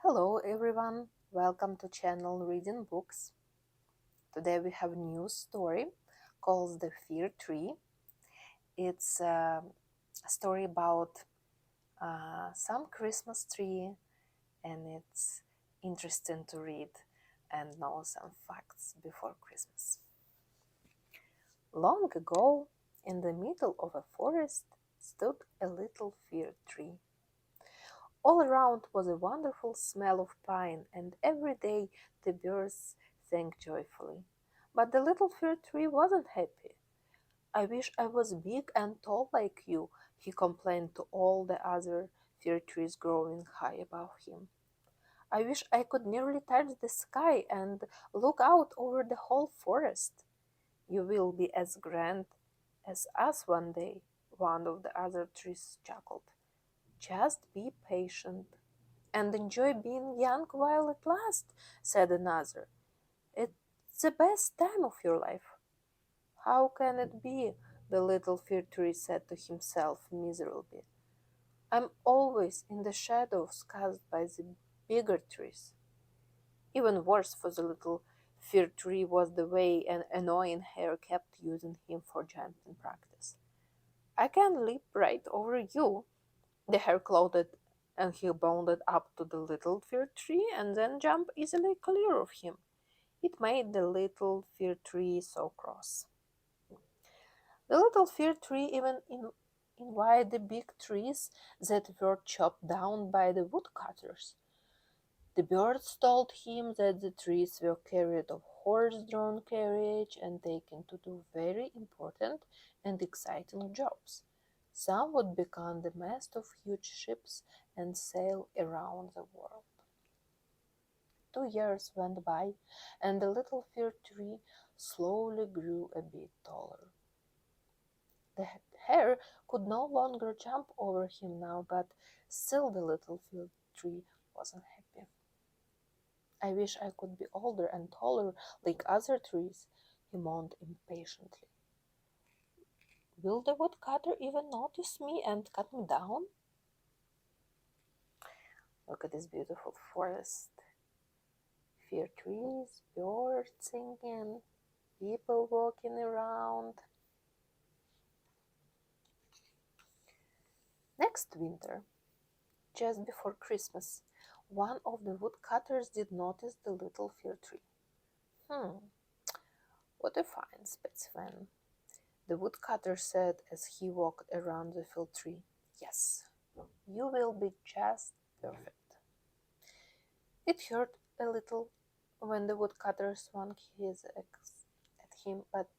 Hello everyone, welcome to channel Reading Books. Today we have a new story called The Fir Tree. It's a story about some Christmas tree, and it's interesting to read and know some facts before Christmas. Long ago, in the middle of a forest, stood a little fir tree. All around was a wonderful smell of pine, and every day the birds sang joyfully. But the little fir tree wasn't happy. "I wish I was big and tall like you," he complained to all the other fir trees growing high above him. "I wish I could nearly touch the sky and look out over the whole forest." "You will be as grand as us one day," one of the other trees chuckled. "Just be patient and enjoy being young while it lasts," said another. "It's the best time of your life." "How can it be?" the little fir tree said to himself miserably. "I'm always in the shadows cast by the bigger trees." Even worse for the little fir tree was the way an annoying hare kept using him for jumping practice. "I can leap right over you," the hare gloated, and he bounded up to the little fir tree and then jumped easily clear of him. It made the little fir tree so cross. The little fir tree even invited the big trees that were chopped down by the woodcutters. The birds told him that the trees were carried of horse-drawn carriage and taken to do very important and exciting jobs. Some would become the mast of huge ships and sail around the world. 2 years went by, and the little fir tree slowly grew a bit taller. The hare could no longer jump over him now, but still the little fir tree wasn't happy. "I wish I could be older and taller like other trees," he moaned impatiently. "Will the woodcutter even notice me and cut me down?" Look at this beautiful forest. Fir trees, birds singing, people walking around. Next winter, just before Christmas, one of the woodcutters did notice the little fir tree. What a fine specimen," the woodcutter said as he walked around the fir tree. "Yes, you will be just perfect." It hurt a little when the woodcutter swung his axe at him, but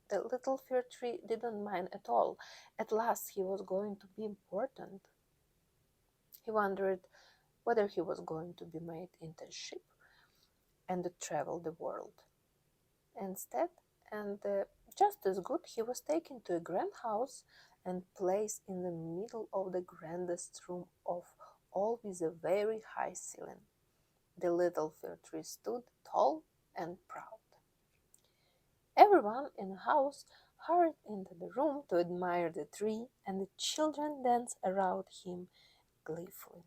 the little fir tree didn't mind at all. At last he was going to be important. He wondered whether he was going to be made into a ship and travel the world. Instead, and just as good, he was taken to a grand house and placed in the middle of the grandest room of all with a very high ceiling. The little fir tree stood tall and proud. Everyone in the house hurried into the room to admire the tree, and the children danced around him gleefully.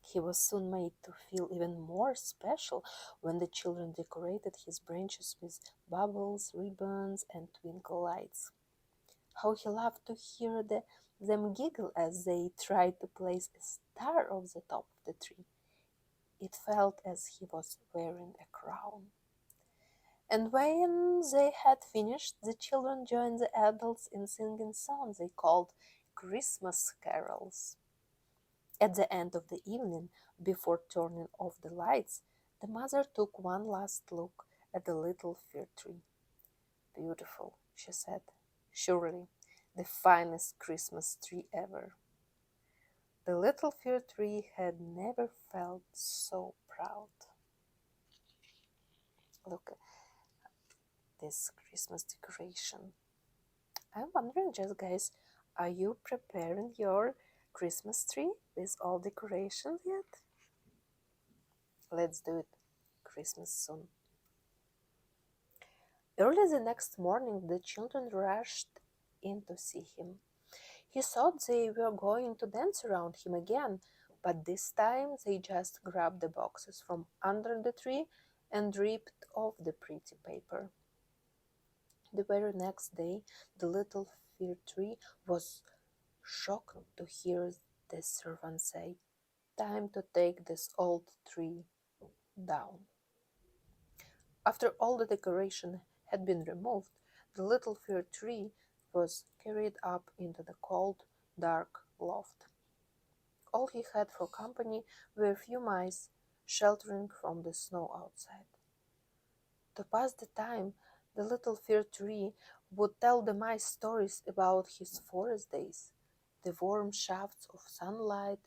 He was soon made to feel even more special when the children decorated his branches with bubbles, ribbons, and twinkle lights. How he loved to hear them giggle as they tried to place a star on the top of the tree. It felt as he was wearing a crown. And when they had finished, the children joined the adults in singing songs they called Christmas carols. At the end of the evening, before turning off the lights, the mother took one last look at the little fir tree. "Beautiful," she said. "Surely the finest Christmas tree ever." The little fir tree had never felt so proud. Look at this Christmas decoration. I'm wondering just, guys, are you preparing your Christmas tree with all decorations yet? Let's do it. Christmas soon. Early the next morning, the children rushed in to see him. He thought they were going to dance around him again, but this time they just grabbed the boxes from under the tree and ripped off the pretty paper. The very next day, the little fir tree was shocked to hear the servant say, "Time to take this old tree down." After all the decoration had been removed, the little fir tree was carried up into the cold, dark loft. All he had for company were a few mice sheltering from the snow outside. To pass the time, the little fir tree would tell the mice stories about his forest days, the warm shafts of sunlight,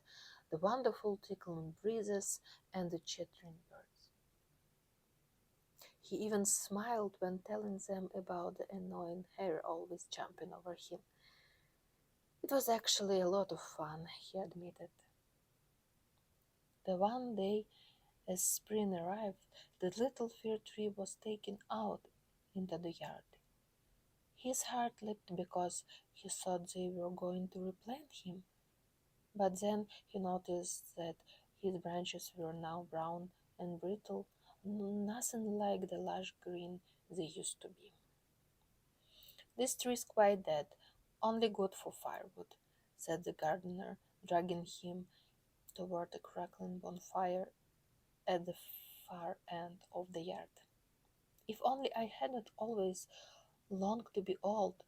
the wonderful tickling breezes, and the chattering birds. He even smiled when telling them about the annoying hare always jumping over him. It was actually a lot of fun, he admitted. The one day, as spring arrived, the little fir tree was taken out into the yard. His heart leaped because he thought they were going to replant him, but then he noticed that his branches were now brown and brittle, nothing like the lush green they used to be. "This tree is quite dead, only good for firewood," said the gardener, dragging him toward a crackling bonfire at the far end of the yard. "If only I hadn't always longed to be old,"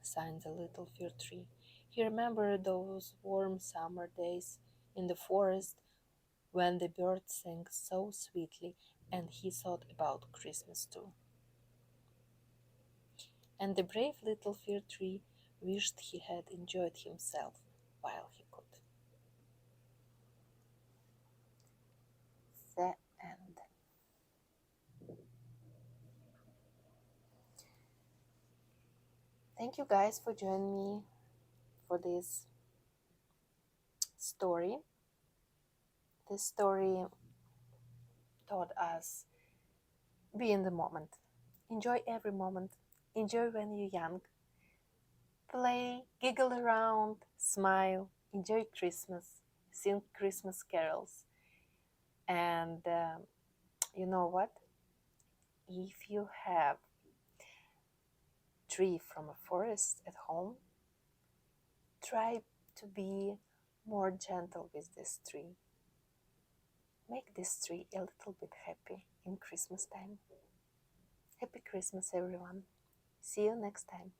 sighed the little fir tree. He remembered those warm summer days in the forest when the birds sang so sweetly, and he thought about Christmas too. And the brave little fir tree wished he had enjoyed himself while he could. The end. Thank you guys for joining me for this story. This story taught us be in the moment. Enjoy every moment. Enjoy when you're young. Play, giggle around, smile, enjoy Christmas, sing Christmas carols. And you know what? If you have tree from a forest at home, try to be more gentle with this tree. Make this tree a little bit happy in Christmas time. Happy Christmas, everyone. See you next time.